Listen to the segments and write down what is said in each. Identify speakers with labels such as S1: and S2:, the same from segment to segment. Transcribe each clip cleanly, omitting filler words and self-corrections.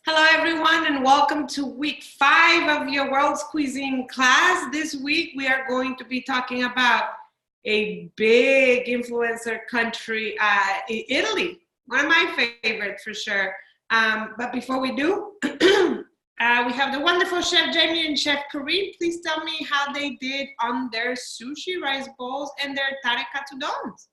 S1: Hello everyone and welcome to week 5 of your World's Cuisine class. This week we are going to be talking about a big influencer country, Italy. One of my favorites for sure. But before we do, we have the wonderful Chef Jamie and Chef Kareem. Please tell me how they did on their sushi rice bowls and their tare katsudons.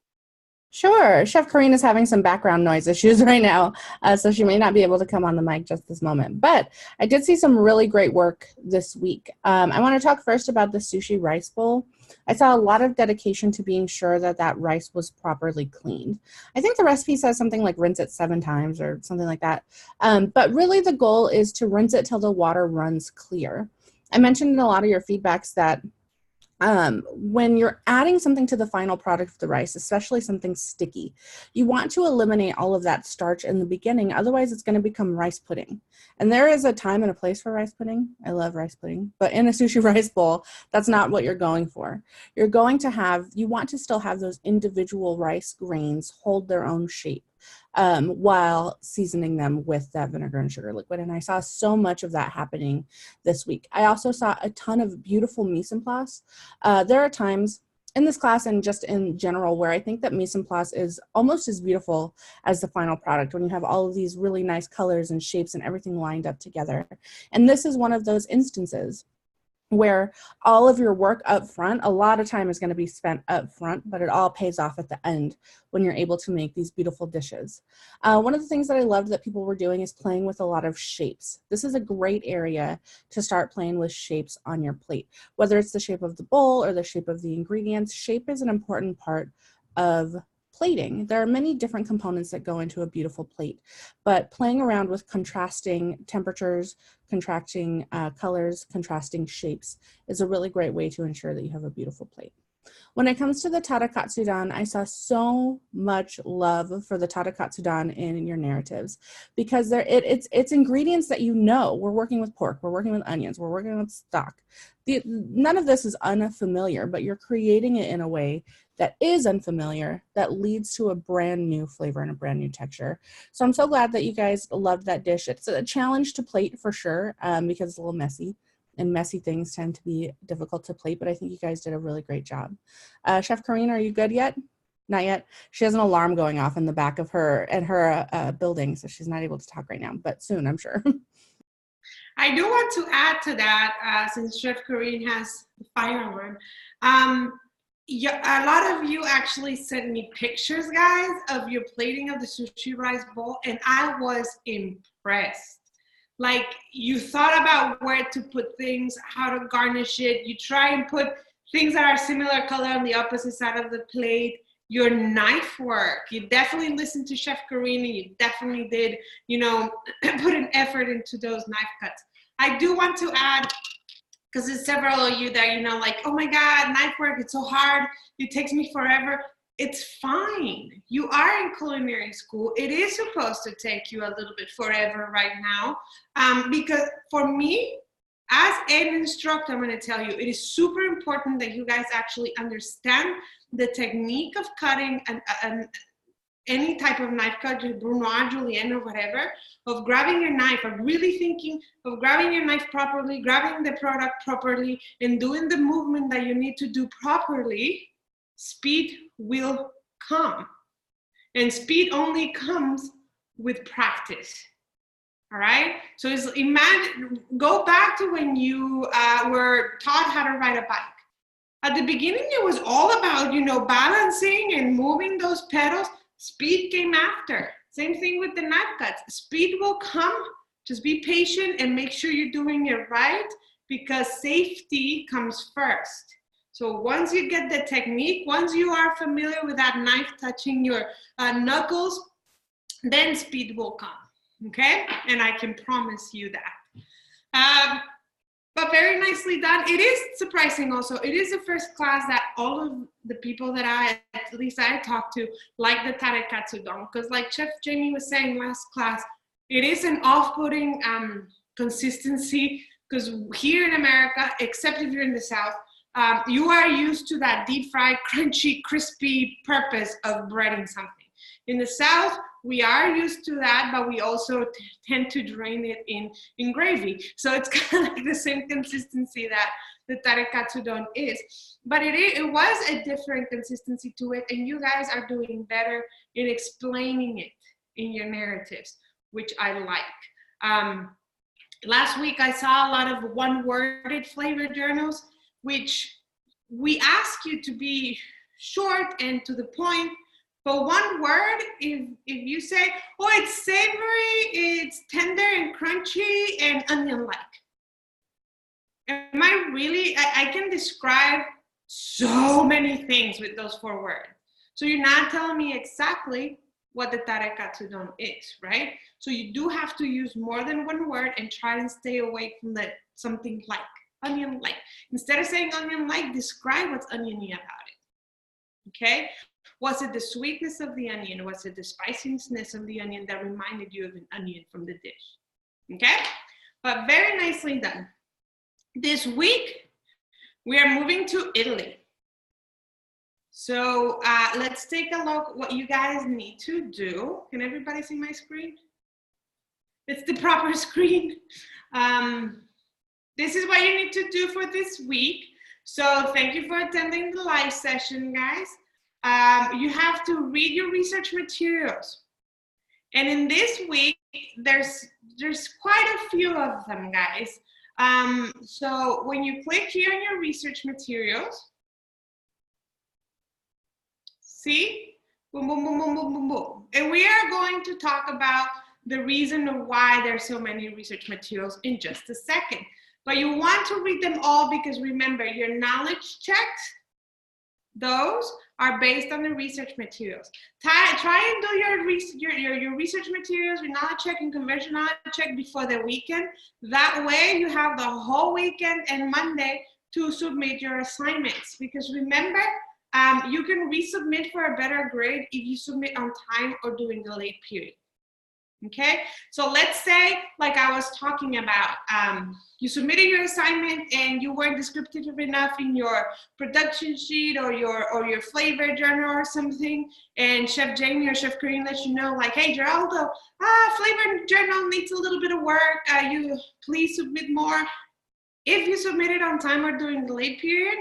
S2: Sure. Chef Karine is having some background noise issues right now, so she may not be able to come on the mic just this moment. But I did see some really great work this week. I want to talk first about the sushi rice bowl. I saw a lot of dedication to being sure that that rice was properly cleaned. I think the recipe says something like rinse it 7 times or something like that. But really the goal is to rinse it till the water runs clear. I mentioned in a lot of your feedbacks that when you're adding something to the final product of the rice, especially something sticky, you want to eliminate all of that starch in the beginning. Otherwise, it's going to become rice pudding. And there is a time and a place for rice pudding. I love rice pudding. But in a sushi rice bowl, that's not what you're going for. You want to still have those individual rice grains hold their own shape while seasoning them with that vinegar and sugar liquid. And I saw so much of that happening this week. I also saw a ton of beautiful mise en place. There are times in this class and just in general where I think that mise en place is almost as beautiful as the final product when you have all of these really nice colors and shapes and everything lined up together. And this is one of those instances where all of your work up front, a lot of time is going to be spent up front, but it all pays off at the end when you're able to make these beautiful dishes. One of the things that I loved that people were doing is playing with a lot of shapes. This is a great area to start playing with shapes on your plate. Whether it's the shape of the bowl or the shape of the ingredients, shape is an important part of plating. There are many different components that go into a beautiful plate, but playing around with contrasting temperatures, contrasting colors, contrasting shapes is a really great way to ensure that you have a beautiful plate. When it comes to the tare katsudon, I saw so much love for the tare katsudon in your narratives because it's ingredients that you know. We're working with pork, we're working with onions, we're working with stock. None of this is unfamiliar, but you're creating it in a way that is unfamiliar, that leads to a brand new flavor and a brand new texture. So I'm so glad that you guys loved that dish. It's a challenge to plate for sure because it's a little messy. And messy things tend to be difficult to plate, but I think you guys did a really great job. Chef Karine, are you good yet? Not yet. She has an alarm going off in the back of her building, so she's not able to talk right now, but soon, I'm sure.
S1: I do want to add to that, since Chef Karine has the fire alarm. A lot of you actually sent me pictures, guys, of your plating of the sushi rice bowl, and I was impressed. Like, you thought about where to put things, how to garnish it. You try and put things that are similar color on the opposite side of the plate. Your knife work. You definitely listened to Chef Karine, and you definitely did, put an effort into those knife cuts. I do want to add, because there's several of you that, like, oh my God, knife work, it's so hard. It takes me forever. It's fine. You are in culinary school. It is supposed to take you a little bit forever right now. Because for me, as an instructor, I'm going to tell you, it is super important that you guys actually understand the technique of cutting any type of knife cut, Brunoise, Julienne, or whatever, of grabbing your knife, of really thinking of grabbing your knife properly, grabbing the product properly, and doing the movement that you need to do properly. Speed will come. And speed only comes with practice. All right? So go back to when you were taught how to ride a bike. At the beginning, it was all about, balancing and moving those pedals. Speed came after. Same thing with the knife cuts. Speed will come. Just be patient and make sure you're doing it right, because safety comes first. So once you get the technique, once you are familiar with that knife touching your knuckles, then speed will come, okay? And I can promise you that. But very nicely done. It is surprising also. It is the first class that all of the people that at least I talked to, like the tare katsudon. Because like Chef Jamie was saying last class, it is an off-putting consistency, because here in America, except if you're in the South, you are used to that deep fried, crunchy, crispy purpose of breading something. In the South, we are used to that, but we also tend to drain it in gravy. So it's kind of like the same consistency that the tare katsudon is. But it was a different consistency to it, and you guys are doing better in explaining it in your narratives, which I like. Last week, I saw a lot of one-worded flavor journals, which we ask you to be short and to the point. But one word, if you say, oh, it's savory, it's tender and crunchy and onion-like. Am I really, I can describe so many things with those 4 words. So you're not telling me exactly what the tare katsudon is, right? So you do have to use more than 1 word and try and stay away from the something like, onion-like. Instead of saying onion-like, describe what's oniony about it, okay? Was it the sweetness of the onion? Was it the spiciness of the onion that reminded you of an onion from the dish, okay? But very nicely done. This week, we are moving to Italy. So let's take a look what you guys need to do. Can everybody see my screen? It's the proper screen. This is what you need to do for this week. So thank you for attending the live session, guys. You have to read your research materials. And in this week, there's quite a few of them, guys. So when you click here on your research materials, see? Boom, boom, boom, boom, boom, boom, boom. And we are going to talk about the reason of why there's so many research materials in just a second. But you want to read them all because remember, your knowledge checks, those are based on the research materials. Try and do your research materials, your knowledge check and conversion knowledge check before the weekend. That way you have the whole weekend and Monday to submit your assignments. Because remember, you can resubmit for a better grade if you submit on time or during the late period. Okay, so let's say, like I was talking about, you submitted your assignment and you weren't descriptive enough in your production sheet or your flavor journal or something, and Chef Jamie or Chef Corinne let you know, like, hey, Geraldo, flavor journal needs a little bit of work. You please submit more. If you submit it on time or during the late period,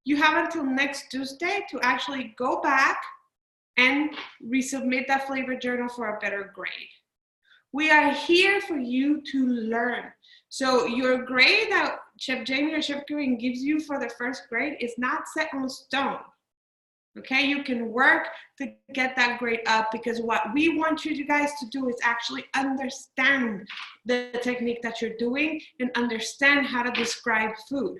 S1: you have until next Tuesday to actually go back and resubmit that flavor journal for a better grade. We are here for you to learn. So your grade that Chef Jamie or Chef Corinne gives you for the first grade is not set on stone. Okay, you can work to get that grade up, because what we want you guys to do is actually understand the technique that you're doing and understand how to describe food.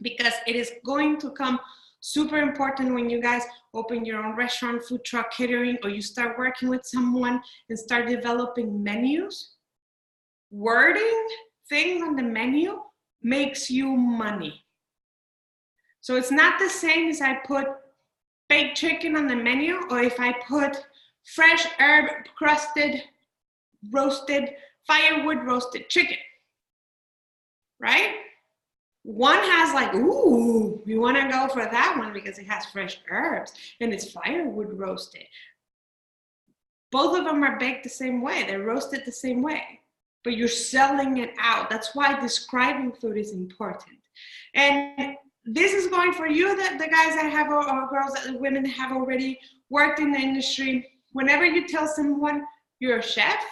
S1: Because it is going to come super important when you guys open your own restaurant, food truck, catering, or you start working with someone and start developing menus. Wording things on the menu makes you money. So it's not the same as I put baked chicken on the menu, or if I put fresh herb crusted, roasted, firewood roasted chicken, right? One has like, ooh, you want to go for that one because it has fresh herbs and it's firewood roasted. Both of them are baked the same way. They're roasted the same way, but you're selling it out. That's why describing food is important. And this is going for you, the guys that have, or girls, the women that have already worked in the industry. Whenever you tell someone you're a chef,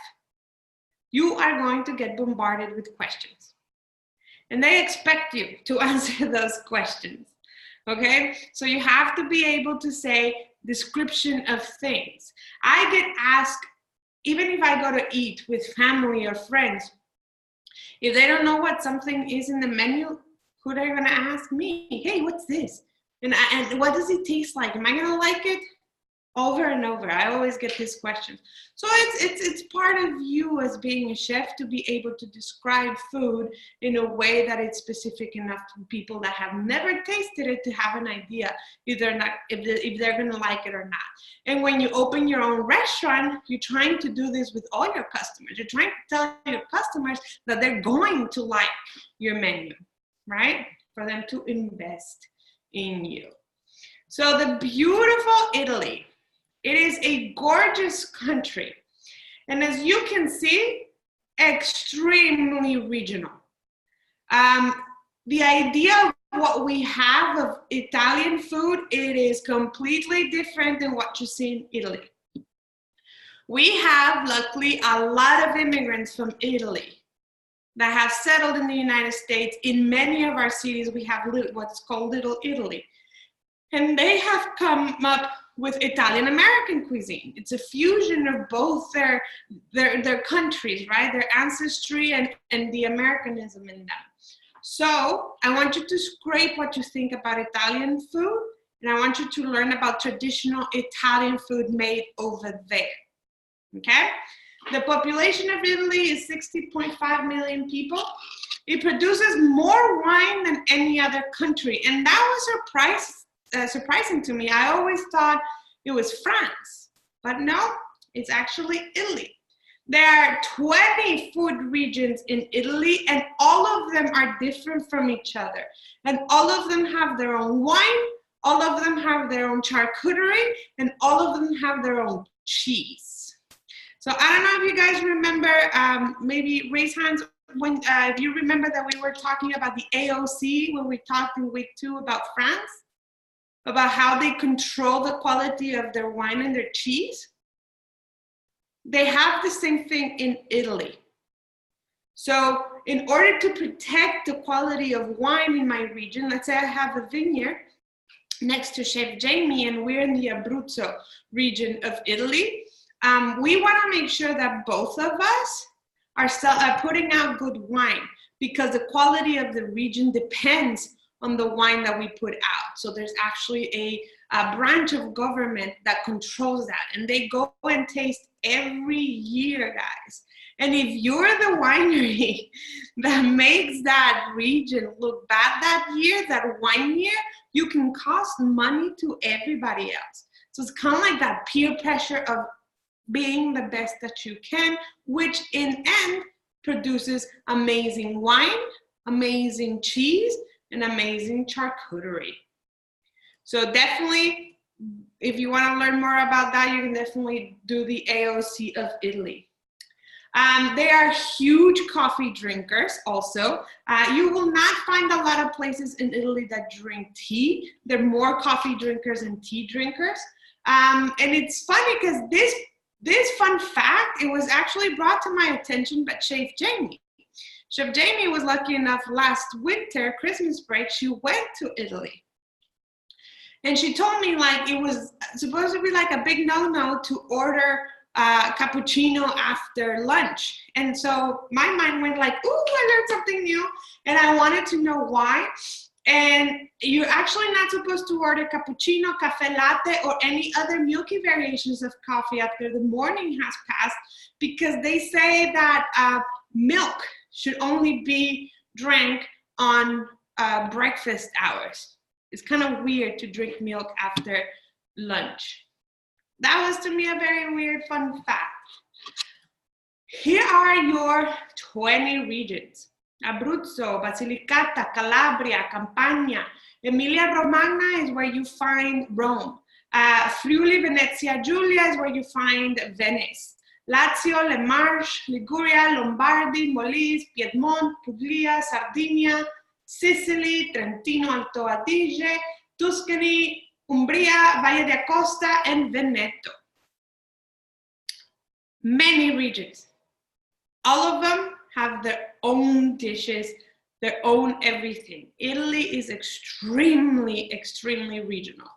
S1: you are going to get bombarded with questions. And they expect you to answer those questions, okay? So you have to be able to say description of things. I get asked, even if I go to eat with family or friends, if they don't know what something is in the menu, who are they gonna ask me? Hey, what's this? And what does it taste like? Am I gonna like it? Over and over, I always get this question. So it's part of you as being a chef to be able to describe food in a way that it's specific enough to people that have never tasted it to have an idea if they're gonna like it or not. And when you open your own restaurant, you're trying to do this with all your customers. You're trying to tell your customers that they're going to like your menu, right? For them to invest in you. So the beautiful Italy. It is a gorgeous country. And as you can see, extremely regional. The idea of what we have of Italian food, it is completely different than what you see in Italy. We have, luckily, a lot of immigrants from Italy that have settled in the United States. In many of our cities, we have what's called Little Italy. And they have come up with Italian American cuisine. It's a fusion of both their countries, right? Their ancestry and the Americanism in them. So I want you to scrape what you think about Italian food, and I want you to learn about traditional Italian food made over there, okay? The population of Italy is 60.5 million people. It produces more wine than any other country, and that was surprising to me. I always thought it was France, but no, it's actually Italy. There are 20 food regions in Italy, and all of them are different from each other. And all of them have their own wine, all of them have their own charcuterie, and all of them have their own cheese. So I don't know if you guys remember, maybe raise hands when if you remember that we were talking about the AOC when we talked in week 2 about France, about how they control the quality of their wine and their cheese. They have the same thing in Italy. So in order to protect the quality of wine in my region, let's say I have a vineyard next to Chef Jamie and we're in the Abruzzo region of Italy, we want to make sure that both of us are putting out good wine, because the quality of the region depends on the wine that we put out. So there's actually a branch of government that controls that, and they go and taste every year, guys. And if you're the winery that makes that region look bad that year, that wine year, you can cost money to everybody else. So it's kind of like that peer pressure of being the best that you can, which in end produces amazing wine, amazing cheese, and amazing charcuterie. So definitely, if you want to learn more about that, you can definitely do the AOC of Italy. They are huge coffee drinkers also. You will not find a lot of places in Italy that drink tea. They're more coffee drinkers than tea drinkers. And it's funny because this fun fact, it was actually brought to my attention by Chef Jamie. Chef Jamie was lucky enough last winter, Christmas break, she went to Italy. And she told me like it was supposed to be like a big no-no to order cappuccino after lunch. And so my mind went like, ooh, I learned something new. And I wanted to know why. And you're actually not supposed to order cappuccino, cafe latte, or any other milky variations of coffee after the morning has passed, because they say that milk should only be drank on breakfast hours. It's kind of weird to drink milk after lunch. That was to me a very weird fun fact. Here are your 20 regions. Abruzzo, Basilicata, Calabria, Campania. Emilia-Romagna is where you find Rome. Friuli, Venezia Giulia is where you find Venice. Lazio, Le Marche, Liguria, Lombardy, Molise, Piedmont, Puglia, Sardinia, Sicily, Trentino, Alto Adige, Tuscany, Umbria, Valle d'Aosta, and Veneto. Many regions. All of them have their own dishes, their own everything. Italy is extremely, extremely regional.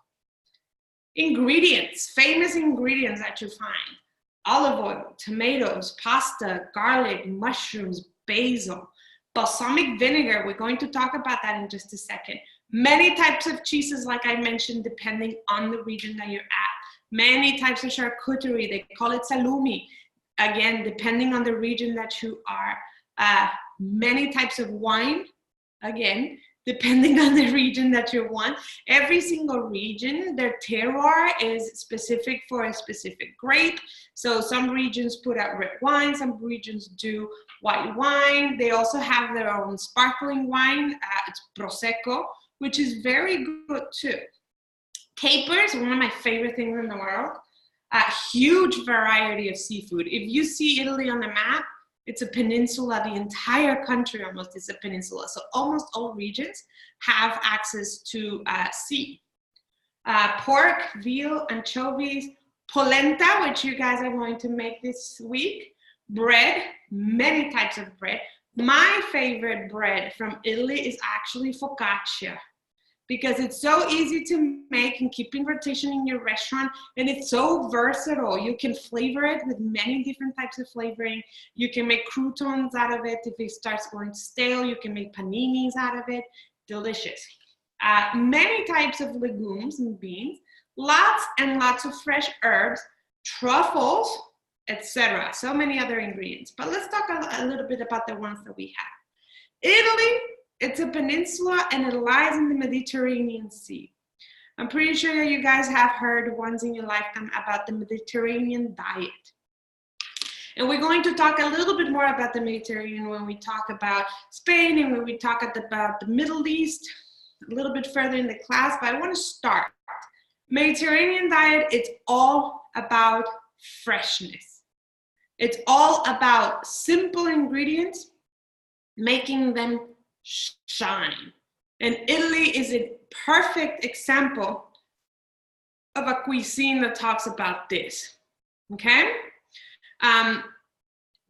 S1: Ingredients, famous ingredients that you find. Olive oil, tomatoes, pasta, garlic, mushrooms, basil, balsamic vinegar. We're going to talk about that in just a second. Many types of cheeses, like I mentioned, depending on the region that you're at. Many types of charcuterie, they call it salumi. Again, depending on the region that you are. Many types of wine, again, depending on the region that you want. Every single region, their terroir is specific for a specific grape. So some regions put out red wine, some regions do white wine. They also have their own sparkling wine, it's Prosecco, which is very good too. Capers, one of my favorite things in the world. A huge variety of seafood. If you see Italy on the map, it's a peninsula. The entire country almost is a peninsula. So almost all regions have access to sea. Pork, veal, anchovies, polenta, which you guys are going to make this week, bread, many types of bread. My favorite bread from Italy is actually focaccia, because it's so easy to make and keep in rotation in your restaurant, and it's so versatile. You can flavor it with many different types of flavoring. You can make croutons out of it. If it starts going stale, you can make paninis out of it. Delicious. Many types of legumes and beans, lots and lots of fresh herbs, truffles, etc. So many other ingredients. But let's talk a little bit about the ones that we have. Italy, it's a peninsula and it lies in the Mediterranean Sea. I'm pretty sure you guys have heard once in your lifetime about the Mediterranean diet. And we're going to talk a little bit more about the Mediterranean when we talk about Spain and when we talk about the Middle East a little bit further in the class, but I want to start. Mediterranean diet, it's all about freshness. It's all about simple ingredients, making them shine. And Italy is a perfect example of a cuisine that talks about this, okay?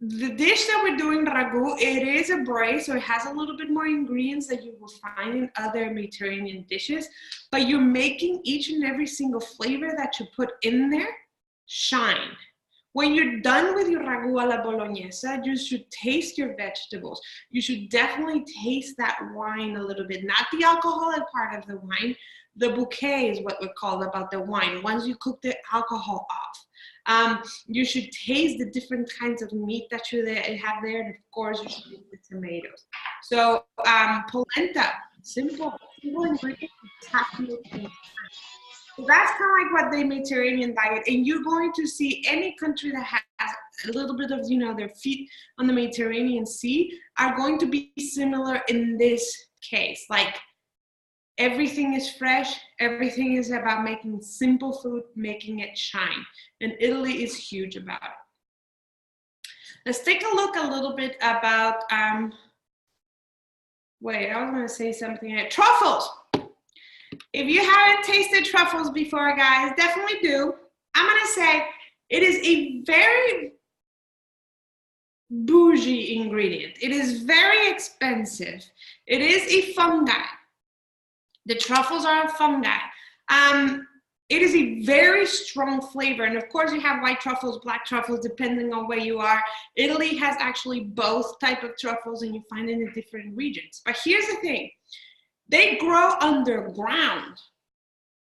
S1: The dish that we're doing, ragu, it is a braise, so it has a little bit more ingredients that you will find in other Mediterranean dishes, but you're making each and every single flavor that you put in there shine. When you're done with your ragu alla bolognese, you should taste your vegetables. You should definitely taste that wine a little bit, not the alcoholic part of the wine. The bouquet is what we call about the wine, once you cook the alcohol off. You should taste the different kinds of meat that you have there, and of course you should eat the tomatoes. So polenta, simple ingredients, have to make things. So that's kind of like what the Mediterranean diet, and you're going to see any country that has a little bit of, their feet on the Mediterranean Sea are going to be similar in this case. Like, everything is fresh, everything is about making simple food, making it shine. And Italy is huge about it. Let's take a look a little bit about, wait, I was gonna say something here. Truffles. If you haven't tasted truffles before, guys, definitely do. I'm gonna say it is a very bougie ingredient. It is very expensive. It is a fungi. The truffles are a fungi. It is a very strong flavor. And of course you have white truffles, black truffles, depending on where you are. Italy has actually both type of truffles, and you find it in different regions. But here's the thing. They grow underground.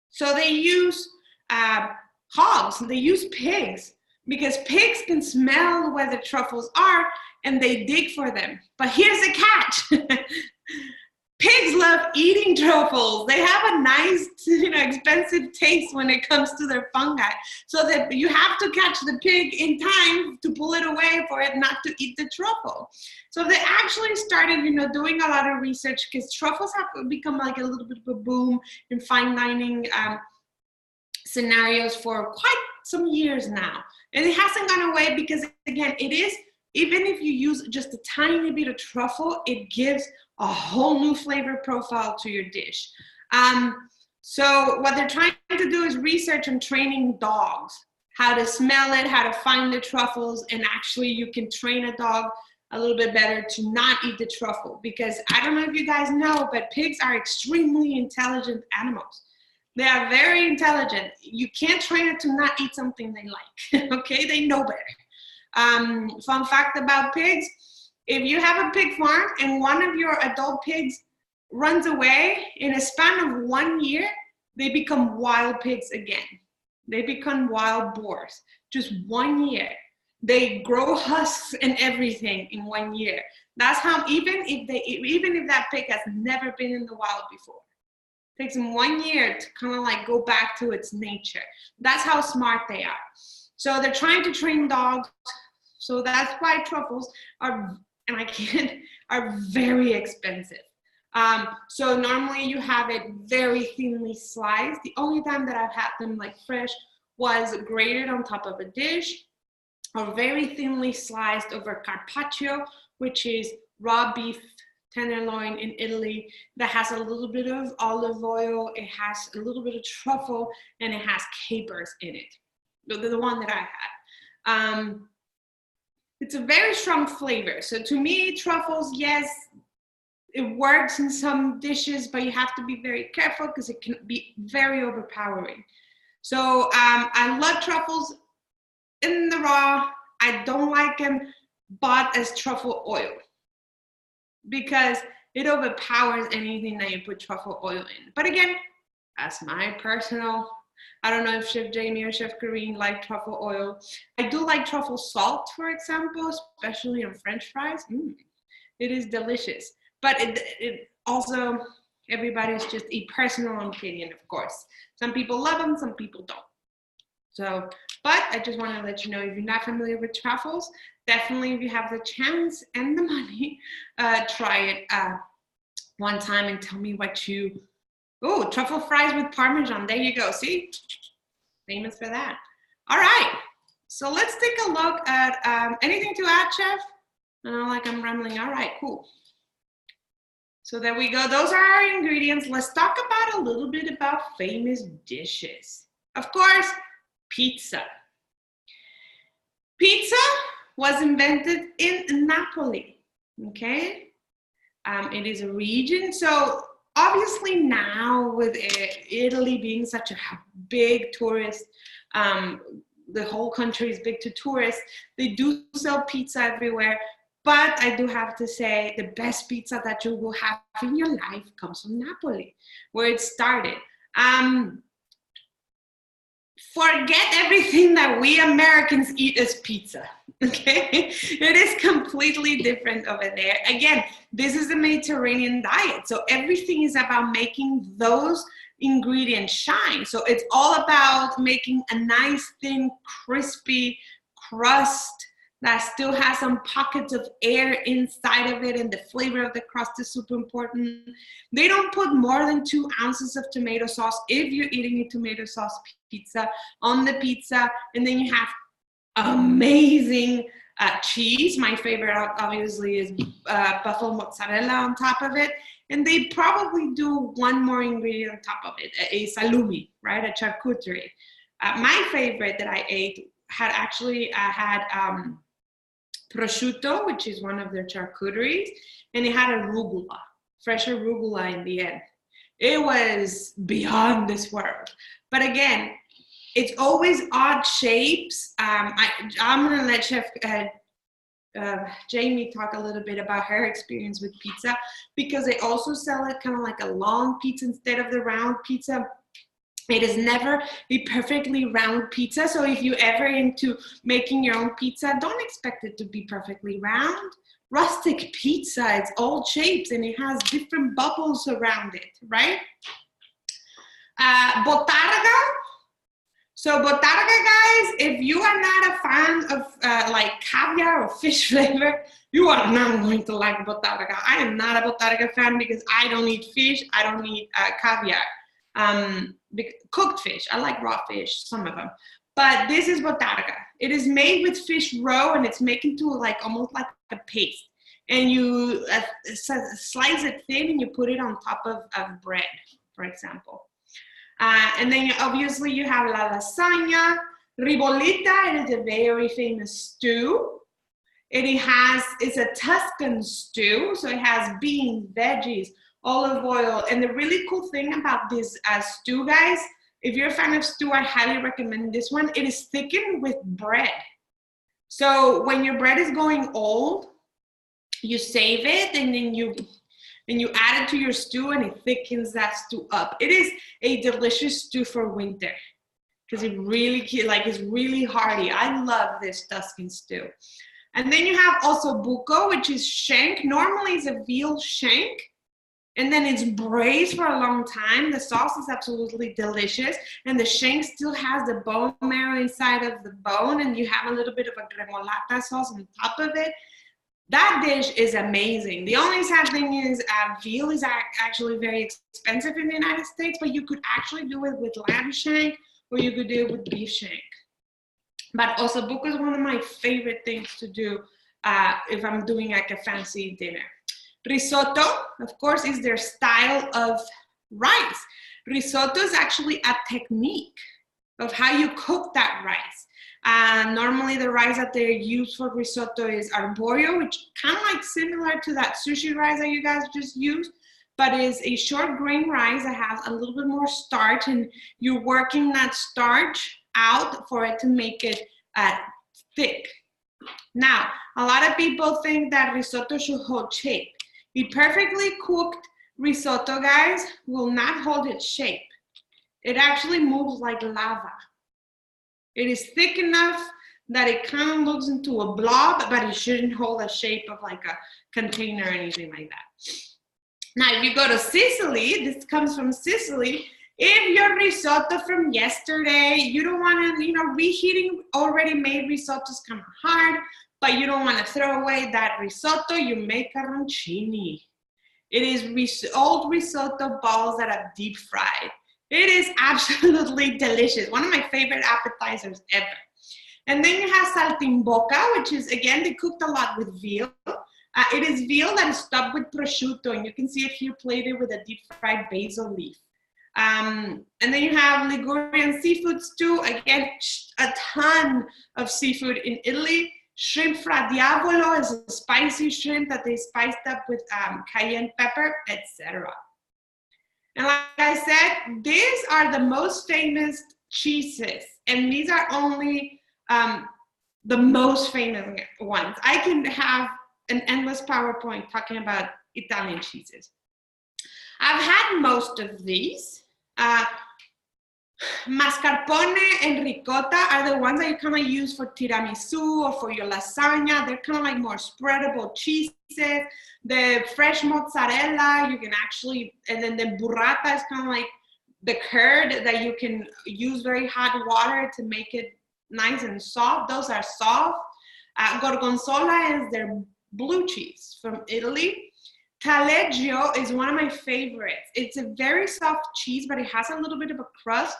S1: So they use hogs, they use pigs, because pigs can smell where the truffles are and they dig for them. But here's the catch. Pigs love eating truffles. They have a nice, expensive taste when it comes to their fungi. So that you have to catch the pig in time to pull it away for it not to eat the truffle. So they actually started, doing a lot of research, because truffles have become like a little bit of a boom in fine dining scenarios for quite some years now. And it hasn't gone away because, again, it is, even if you use just a tiny bit of truffle, it gives a whole new flavor profile to your dish. So what they're trying to do is research and training dogs, how to smell it, how to find the truffles, and actually you can train a dog a little bit better to not eat the truffle, because I don't know if you guys know, but pigs are extremely intelligent animals. They are very intelligent. You can't train it to not eat something they like, okay? They know better. Fun fact about pigs, if you have a pig farm and one of your adult pigs runs away, in a span of 1 year, they become wild pigs again. They become wild boars, just 1 year. They grow husks and everything in 1 year. That's how, even if that pig has never been in the wild before, it takes them 1 year to kind of like go back to its nature. That's how smart they are. So they're trying to train dogs. So that's why truffles are, are very expensive. So normally you have it very thinly sliced. The only time that I've had them like fresh was grated on top of a dish or very thinly sliced over carpaccio, which is raw beef tenderloin in Italy that has a little bit of olive oil, it has a little bit of truffle, and it has capers in it. The one that I had. It's a very strong flavor. So to me, truffles, yes, it works in some dishes, but you have to be very careful because it can be very overpowering. So I love truffles in the raw. I don't like them bought as truffle oil because it overpowers anything that you put truffle oil in. But again, that's my personal, I don't know if Chef Jamie or Chef Karine like truffle oil. I do like truffle salt, for example, especially on French fries. It is delicious. But it also, everybody's just a personal opinion, of course. Some people love them, some people don't. So, but I just want to let you know, if you're not familiar with truffles, definitely if you have the chance and the money, try it one time and tell me what you, oh, truffle fries with Parmesan. There you go. See? Famous for that. All right. So let's take a look at anything to add, Chef? I don't know, like I'm rambling. All right, cool. So there we go. Those are our ingredients. Let's talk about a little bit about famous dishes. Of course, pizza. Pizza was invented in Napoli, okay? It is a region. So obviously now with Italy being such a big tourist, the whole country is big to tourists, they do sell pizza everywhere. But I do have to say the best pizza that you will have in your life comes from Napoli, where it started. Forget everything that we Americans eat as pizza, okay? It is completely different over there. Again, this is the Mediterranean diet. So everything is about making those ingredients shine. So it's all about making a nice, thin, crispy crust that still has some pockets of air inside of it, and the flavor of the crust is super important. They don't put more than 2 ounces of tomato sauce if you're eating a tomato sauce pizza on the pizza, and then you have amazing cheese. My favorite obviously is buffalo mozzarella on top of it, and they probably do one more ingredient on top of it, a salumi, right, a charcuterie. My favorite that I ate had actually prosciutto, which is one of their charcuteries, and it had arugula, fresh arugula in the end. It was beyond this world. But again, it's always odd shapes. I'm gonna let Chef Jamie talk a little bit about her experience with pizza, because they also sell it kind of like a long pizza instead of the round pizza. It is never a perfectly round pizza. So if you ever into making your own pizza, don't expect it to be perfectly round. Rustic pizza, it's all shapes and it has different bubbles around it, right? Botarga. So botarga, guys, if you are not a fan of like caviar or fish flavor, you are not going to like botarga. I am not a botarga fan because I don't eat fish. I don't eat caviar. Cooked fish, I like raw fish, some of them, but this is botarga. It is made with fish roe, and it's made into like almost like a paste, and you slice it thin and you put it on top of bread, for example, and then obviously you have la lasagna. Ribollita, it is a very famous stew. It's a Tuscan stew, so it has beans, veggies, olive oil. And the really cool thing about this stew, guys, if you're a fan of stew, I highly recommend this one. It is thickened with bread. So when your bread is going old, you save it and then you add it to your stew, and it thickens that stew up. It is a delicious stew for winter because it really, like, it's really hearty. I love this Tuscan stew. And then you have also buco, which is shank. Normally it's a veal shank, and then it's braised for a long time. The sauce is absolutely delicious, and the shank still has the bone marrow inside of the bone, and you have a little bit of a gremolata sauce on top of it. That dish is amazing. The only sad thing is veal is actually very expensive in the United States, but you could actually do it with lamb shank or you could do it with beef shank. But ossobuco is one of my favorite things to do if I'm doing like a fancy dinner. Risotto, of course, is their style of rice. Risotto is actually a technique of how you cook that rice. Normally the rice that they use for risotto is arborio, which kind of like similar to that sushi rice that you guys just used, but is a short grain rice that has a little bit more starch, and you're working that starch out for it to make it thick. Now, a lot of people think that risotto should hold shape. A perfectly cooked risotto, guys, will not hold its shape. It actually moves like lava. It is thick enough that it kind of looks into a blob, but it shouldn't hold a shape of like a container or anything like that. Now, if you go to Sicily, this comes from Sicily. If your risotto from yesterday, you don't want to, reheating already made risotto is kind of hard, but you don't want to throw away that risotto, you make arancini. It is old risotto balls that are deep fried. It is absolutely delicious. One of my favorite appetizers ever. And then you have saltimbocca, which is, again, they cooked a lot with veal. It is veal that is stuffed with prosciutto, and you can see it here plated with a deep fried basil leaf. And then you have Ligurian seafood stew. Again, a ton of seafood in Italy. Shrimp fra diavolo is a spicy shrimp that they spiced up with cayenne pepper, etc. And like I said, these are the most famous cheeses, and these are only the most famous ones. I can have an endless PowerPoint talking about Italian cheeses. I've had most of these. Mascarpone and ricotta are the ones that you kind of use for tiramisu or for your lasagna. They're kind of like more spreadable cheeses. The fresh mozzarella, you can actually, and then the burrata is kind of like the curd that you can use very hot water to make it nice and soft. Those are soft. Gorgonzola is their blue cheese from Italy. Taleggio is one of my favorites. It's a very soft cheese, but it has a little bit of a crust.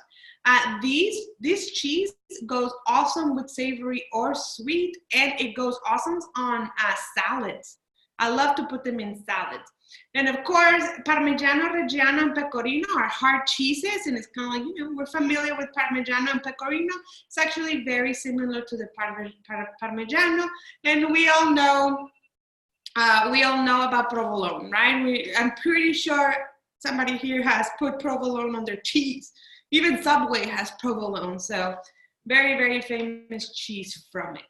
S1: This cheese goes awesome with savory or sweet, and it goes awesome on salads. I love to put them in salads. And of course, Parmigiano Reggiano and Pecorino are hard cheeses, and it's kind of like, we're familiar with Parmigiano and Pecorino. It's actually very similar to the Parmigiano, and we all know about provolone, right? I'm pretty sure somebody here has put provolone on their cheese. Even Subway has provolone, so very, very famous cheese from it.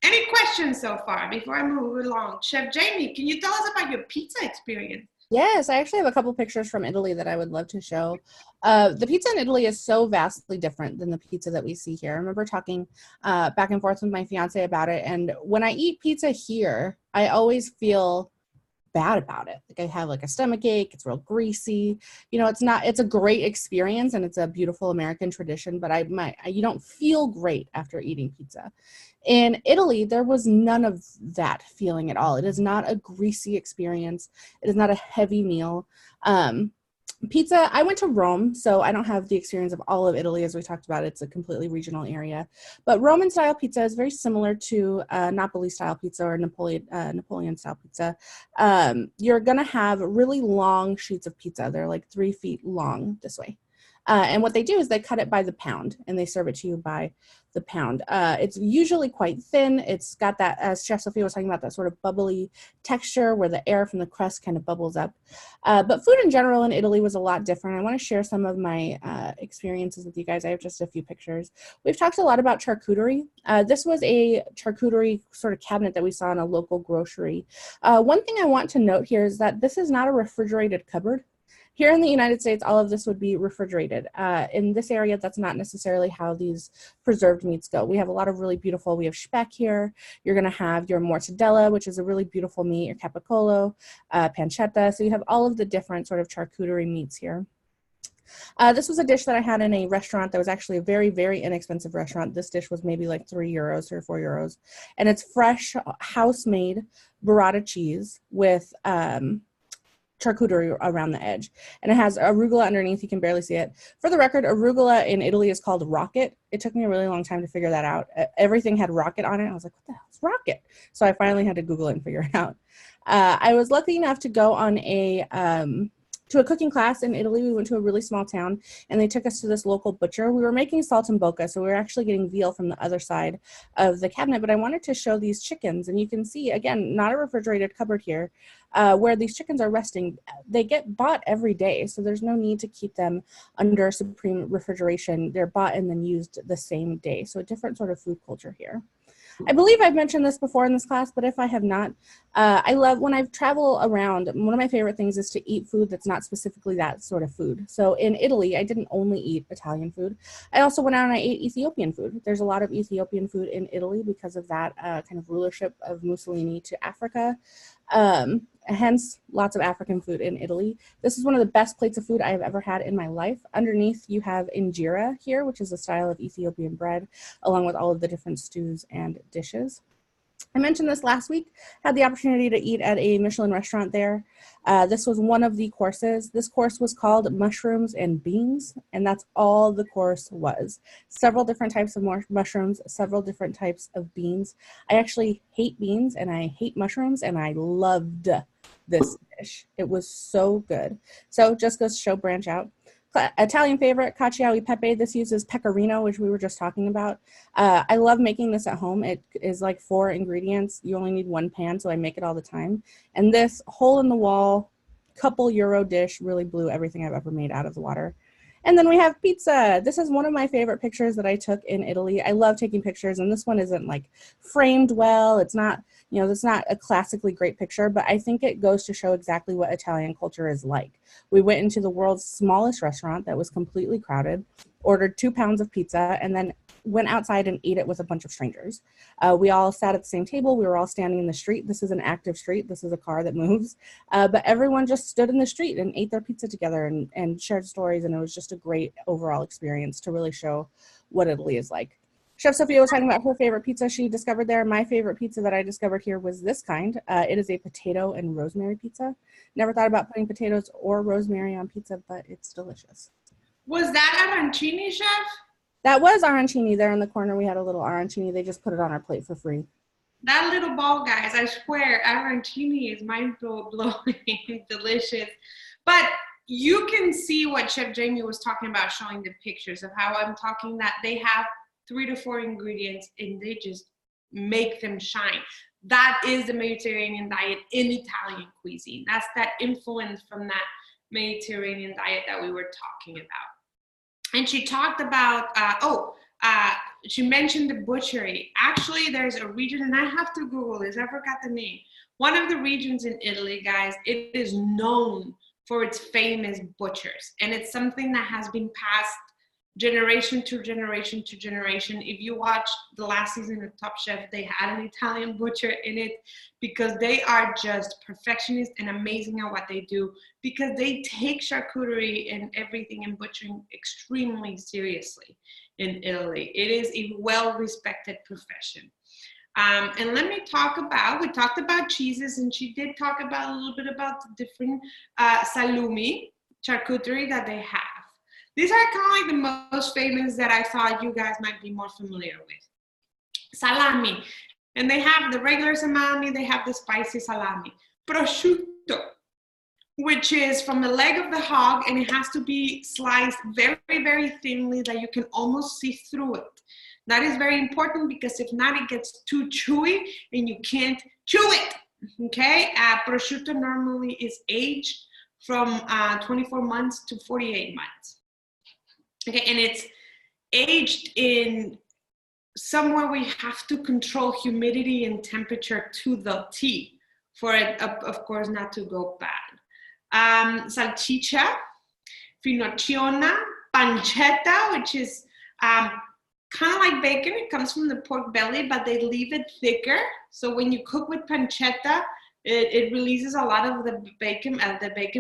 S1: Any questions so far before I move along? Chef Jamie, can you tell us about your pizza experience?
S2: Yes, I actually have a couple pictures from Italy that I would love to show. The pizza in Italy is so vastly different than the pizza that we see here. I remember talking back and forth with my fiance about it, and when I eat pizza here, I always feel bad about it. Like I have like a stomach ache, it's real greasy. It's a great experience and it's a beautiful American tradition, but you don't feel great after eating pizza. In Italy, there was none of that feeling at all. It is not a greasy experience. It is not a heavy meal. Pizza, I went to Rome, so I don't have the experience of all of Italy as we talked about. It's a completely regional area. But Roman-style pizza is very similar to Napoli-style pizza or Napoleon-style pizza. You're going to have really long sheets of pizza. They're like 3 feet long this way. And what they do is they cut it by the pound, and they serve it to you by the pound. It's usually quite thin. It's got that, as Chef Sophia was talking about, that sort of bubbly texture where the air from the crust kind of bubbles up. But food in general in Italy was a lot different. I want to share some of my experiences with you guys. I have just a few pictures. We've talked a lot about charcuterie. This was a charcuterie sort of cabinet that we saw in a local grocery. One thing I want to note here is that this is not a refrigerated cupboard. Here in the United States, all of this would be refrigerated. In this area, that's not necessarily how these preserved meats go. We have a lot of really beautiful, we have speck here. You're gonna have your mortadella, which is a really beautiful meat, your capicolo, pancetta. So you have all of the different sort of charcuterie meats here. This was a dish that I had in a restaurant that was actually a very, very inexpensive restaurant. This dish was maybe like 3 euros or 4 euros. And it's fresh, house-made burrata cheese with charcuterie around the edge. And it has arugula underneath. You can barely see it. For the record, arugula in Italy is called rocket. It took me a really long time to figure that out. Everything had rocket on it. I was like, what the hell is rocket? So I finally had to Google it and figure it out. I was lucky enough to go on to a cooking class in Italy. We went to a really small town and they took us to this local butcher. We were making saltimbocca, so we were actually getting veal from the other side of the cabinet, but I wanted to show these chickens. And you can see, again, not a refrigerated cupboard here, where these chickens are resting. They get bought every day, so there's no need to keep them under supreme refrigeration. They're bought and then used the same day. So a different sort of food culture here. I believe I've mentioned this before in this class, but if I have not, I love when I travel around, one of my favorite things is to eat food that's not specifically that sort of food. So in Italy, I didn't only eat Italian food. I also went out and I ate Ethiopian food. There's a lot of Ethiopian food in Italy because of that kind of rulership of Mussolini to Africa. Hence, lots of African food in Italy. This is one of the best plates of food I have ever had in my life. Underneath, you have injera here, which is a style of Ethiopian bread, along with all of the different stews and dishes. I mentioned this last week, had the opportunity to eat at a Michelin restaurant there. This was one of the courses. This course was called mushrooms and beans, and that's all the course was. Several different types of mushrooms, several different types of beans. I actually hate beans and I hate mushrooms, and I loved this dish. It was so good. So just goes to show, branch out. Italian favorite, cacio e pepe. This uses pecorino, which we were just talking about. I love making this at home. It is like 4 ingredients. You only need 1 pan, so I make it all the time. And this hole-in-the-wall, couple euro dish really blew everything I've ever made out of the water. And then we have pizza. This is one of my favorite pictures that I took in Italy. I love taking pictures, and this one isn't like framed well. It's not, it's not a classically great picture, but I think it goes to show exactly what Italian culture is like. We went into the world's smallest restaurant that was completely crowded, ordered 2 pounds of pizza, and then went outside and ate it with a bunch of strangers. We all sat at the same table. We were all standing in the street. This is an active street. This is a car that moves. But everyone just stood in the street and ate their pizza together and shared stories. And it was just a great overall experience to really show what Italy is like. Chef Sophia was talking about her favorite pizza she discovered there. My favorite pizza that I discovered here was this kind. It is a potato and rosemary pizza. Never thought about putting potatoes or rosemary on pizza, but it's delicious.
S1: Was that arancini, chef?
S2: That was arancini there in the corner. We had a little arancini. They just put it on our plate for free.
S1: That little ball, guys, I swear, arancini is mind-blowing, delicious. But you can see what Chef Jamie was talking about, showing the pictures of how I'm talking that they have 3 to 4 ingredients and they just make them shine. That is the Mediterranean diet in Italian cuisine. That's that influence from that Mediterranean diet that we were talking about. And she talked about, she mentioned the butchery. Actually, there's a region, and I have to Google this, I forgot the name. One of the regions in Italy, guys, it is known for its famous butchers. And it's something that has been passed generation to generation to generation. If you watch the last season of Top Chef, they had an Italian butcher in it because they are just perfectionists and amazing at what they do, because they take charcuterie and everything and butchering extremely seriously in Italy. It is a well-respected profession. And let me talk about, we talked about cheeses, and she did talk about a little bit about the different salumi charcuterie that they have. These are kind of like the most famous that I thought you guys might be more familiar with. Salami. And they have the regular salami, they have the spicy salami. Prosciutto, which is from the leg of the hog, and it has to be sliced very, very thinly that you can almost see through it. That is very important because if not, it gets too chewy and you can't chew it, okay? Prosciutto normally is aged from 24 months to 48 months. Okay, and it's aged in somewhere we have to control humidity and temperature to the T for it, of course, not to go bad. Salchicha, finocchiona, pancetta, which is kind of like bacon. It comes from the pork belly, but they leave it thicker. So when you cook with pancetta, it releases a lot of the bacon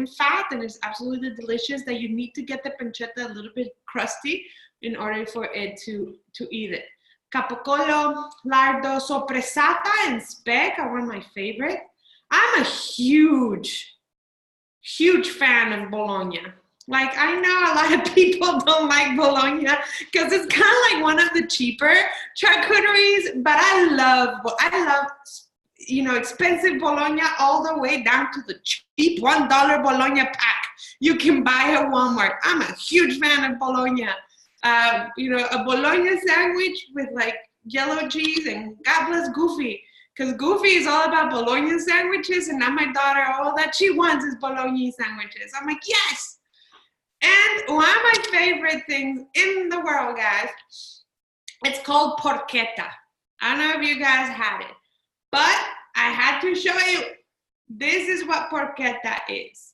S1: fat, and it's absolutely delicious. That you need to get the pancetta a little bit crusty in order for it to eat it. Capocollo, lardo, soppressata, and speck are one of my favorite. I'm a huge huge fan of bologna. Like, I know a lot of people don't like bologna because it's kind of like one of the cheaper charcuteries, but I love, you know, expensive bologna all the way down to the cheap $1 bologna pack you can buy at Walmart. I'm a huge fan of bologna. You know, a bologna sandwich with like yellow cheese, and God bless Goofy, because Goofy is all about bologna sandwiches, and now my daughter, all that she wants is bologna sandwiches. I'm like, yes. And one of my favorite things in the world, guys, it's called porchetta. I don't know if you guys had it, but I had to show you. This is what porchetta is.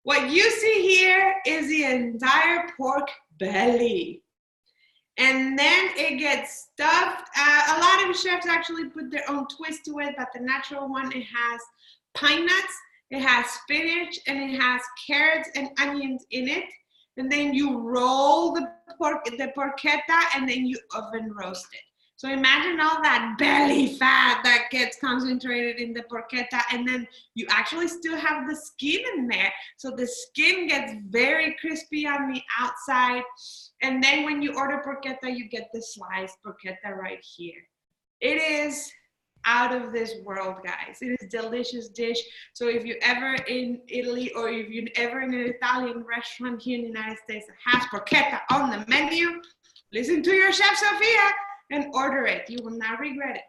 S1: What you see here is the entire pork belly. And then it gets stuffed. A lot of chefs actually put their own twist to it, but the natural one, it has pine nuts, it has spinach, and it has carrots and onions in it. And then you roll the porchetta, and then you oven roast it. So imagine all that belly fat that gets concentrated in the porchetta, and then you actually still have the skin in there. So the skin gets very crispy on the outside. And then when you order porchetta, you get the sliced porchetta right here. It is out of this world, guys. It is a delicious dish. So if you're ever in Italy, or if you're ever in an Italian restaurant here in the United States that has porchetta on the menu, listen to your chef Sophia and order it. You will not regret it.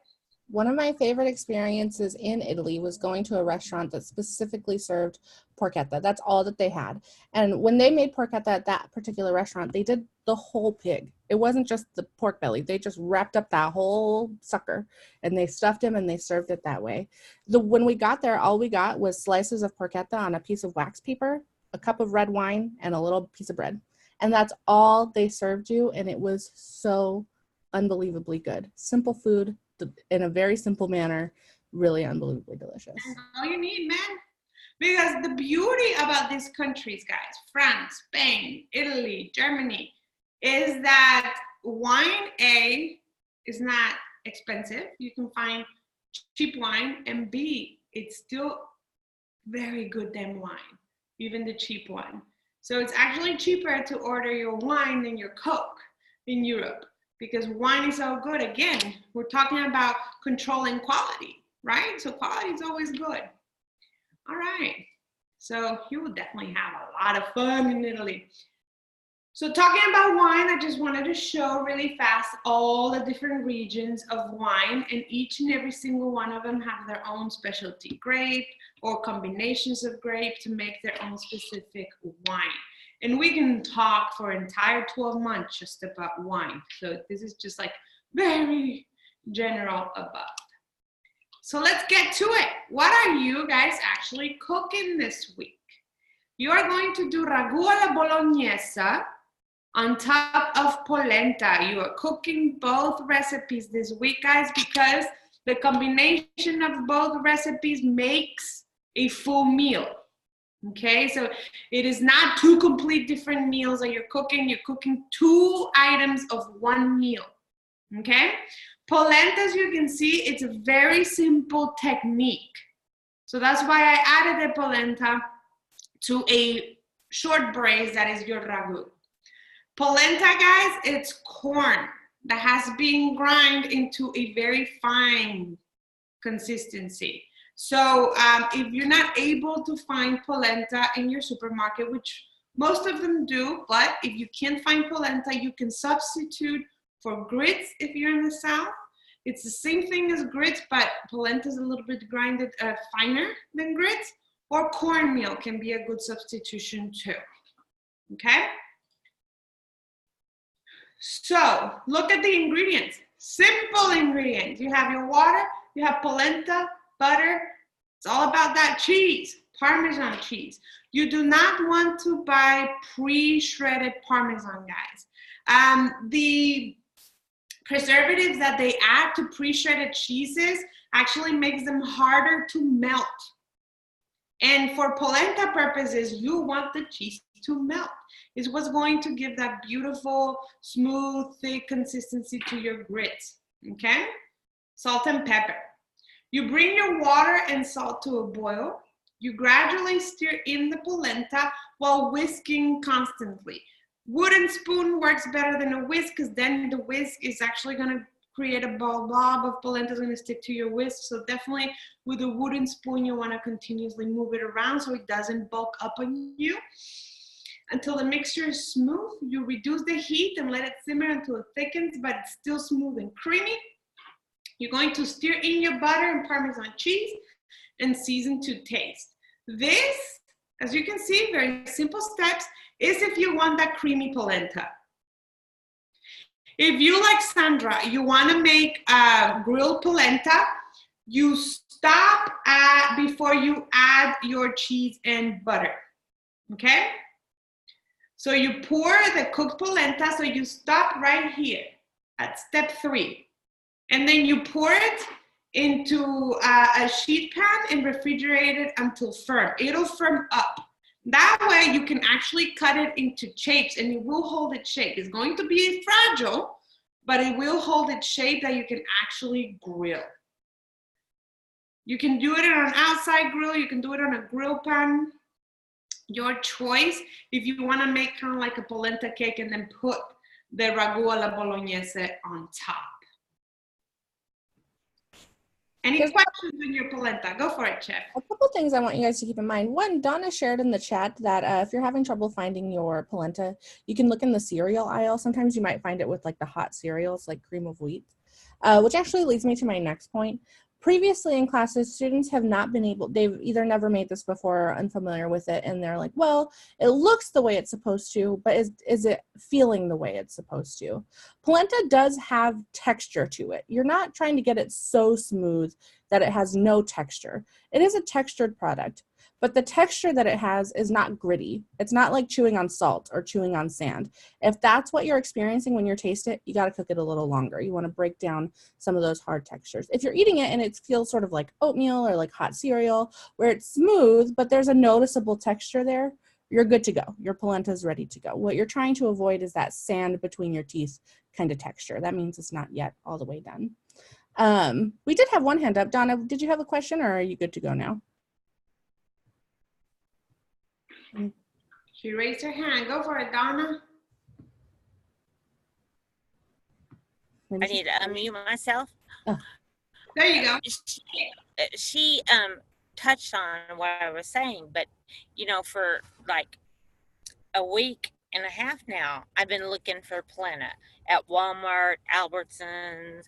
S2: One of my favorite experiences in Italy was going to a restaurant that specifically served porchetta. That's all that they had. And when they made porchetta at that particular restaurant, they did the whole pig. It wasn't just the pork belly. They just wrapped up that whole sucker, and they stuffed him, and they served it that way. When we got there, all we got was slices of porchetta on a piece of wax paper, a cup of red wine, and a little piece of bread. And that's all they served you, and it was so unbelievably good. Simple food, in a very simple manner, really unbelievably delicious.
S1: That's all you need, man. Because the beauty about these countries, guys, France, Spain, Italy, Germany, is that wine, A, is not expensive. You can find cheap wine, and B, it's still very good damn wine, even the cheap one. So it's actually cheaper to order your wine than your Coke in Europe, because wine is so good. Again, we're talking about controlling quality, right? So quality is always good. All right, so you will definitely have a lot of fun in Italy. So talking about wine, I just wanted to show really fast all the different regions of wine, and each and every single one of them have their own specialty grape or combinations of grape to make their own specific wine. And we can talk for an entire 12 months just about wine. So this is just like very general above. So let's get to it. What are you guys actually cooking this week? You are going to do ragu alla bolognese on top of polenta. You are cooking both recipes this week, guys, because the combination of both recipes makes a full meal. Okay, so it is not two complete different meals that you're cooking. You're cooking two items of one meal. Okay, polenta, as you can see, it's a very simple technique. So that's why I added the polenta to a short braise that is your ragu. Polenta, guys, it's corn that has been ground into a very fine consistency. So if you're not able to find polenta in your supermarket, which most of them do, but if you can't find polenta, you can substitute for grits if you're in the South. It's the same thing as grits, but polenta is a little bit grinded finer than grits, or cornmeal can be a good substitution too, okay? So look at the ingredients, simple ingredients. You have your water, you have polenta, butter. It's all about that cheese, Parmesan cheese. You do not want to buy pre-shredded Parmesan, guys. The preservatives that they add to pre-shredded cheeses actually makes them harder to melt. And for polenta purposes, you want the cheese to melt. It's what's going to give that beautiful, smooth, thick consistency to your grits, okay? Salt and pepper. You bring your water and salt to a boil. You gradually stir in the polenta while whisking constantly. Wooden spoon works better than a whisk because then the whisk is actually going to create a blob of polenta is going to stick to your whisk. So definitely with a wooden spoon, you want to continuously move it around so it doesn't bulk up on you. Until the mixture is smooth, you reduce the heat and let it simmer until it thickens, but it's still smooth and creamy. You're going to stir in your butter and Parmesan cheese and season to taste. This, as you can see, very simple steps, is if you want that creamy polenta. If you, like Sandra, you want to make grilled polenta, you stop before you add your cheese and butter, okay? So you pour the cooked polenta, so you stop right here at step 3. And then you pour it into a sheet pan and refrigerate it until firm. It'll firm up. That way you can actually cut it into shapes and it will hold its shape. It's going to be fragile, but it will hold its shape that you can actually grill. You can do it on an outside grill. You can do it on a grill pan. Your choice. If you want to make kind of like a polenta cake and then put the ragu alla bolognese on top. Any questions on your polenta? Go for it, Chef.
S2: A couple things I want you guys to keep in mind. One, Donna shared in the chat that if you're having trouble finding your polenta, you can look in the cereal aisle. Sometimes you might find it with like the hot cereals, like cream of wheat, which actually leads me to my next point. Previously in classes, students have not been able, they've either never made this before or unfamiliar with it, and they're like, well, it looks the way it's supposed to, but is it feeling the way it's supposed to? Polenta does have texture to it. You're not trying to get it so smooth that it has no texture. It is a textured product, but the texture that it has is not gritty. It's not like chewing on salt or chewing on sand. If that's what you're experiencing when you taste it, you got to cook it a little longer. You want to break down some of those hard textures. If you're eating it and it feels sort of like oatmeal or like hot cereal, where it's smooth, but there's a noticeable texture there, you're good to go. Your polenta is ready to go. What you're trying to avoid is that sand between your teeth kind of texture. That means it's not yet all the way done. We did have one hand up. Donna, did you have a question or are you good to go now?
S1: She raised her hand. Go for it, Donna.
S3: I need to unmute myself.
S2: Oh.
S1: There you go.
S3: She touched on what I was saying, but you know, for like a week and a half now, I've been looking for polenta at Walmart, Albertsons.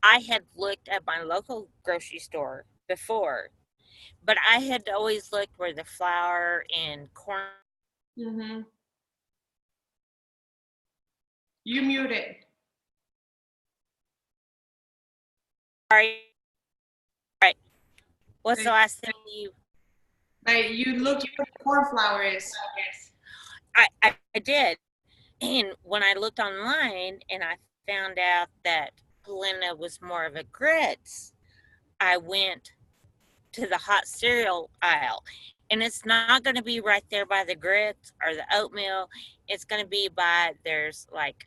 S3: I had looked at my local grocery store before, but I had always looked where the flour and corn.
S1: Mm-hmm. You muted.
S3: Sorry. Right. What's the last thing you?
S1: Like you looked where the corn flour is.
S3: I did, and when I looked online and I found out that polenta was more of a grits, I went to the hot cereal aisle. And it's not going to be right there by the grits or the oatmeal. It's going to be by, there's like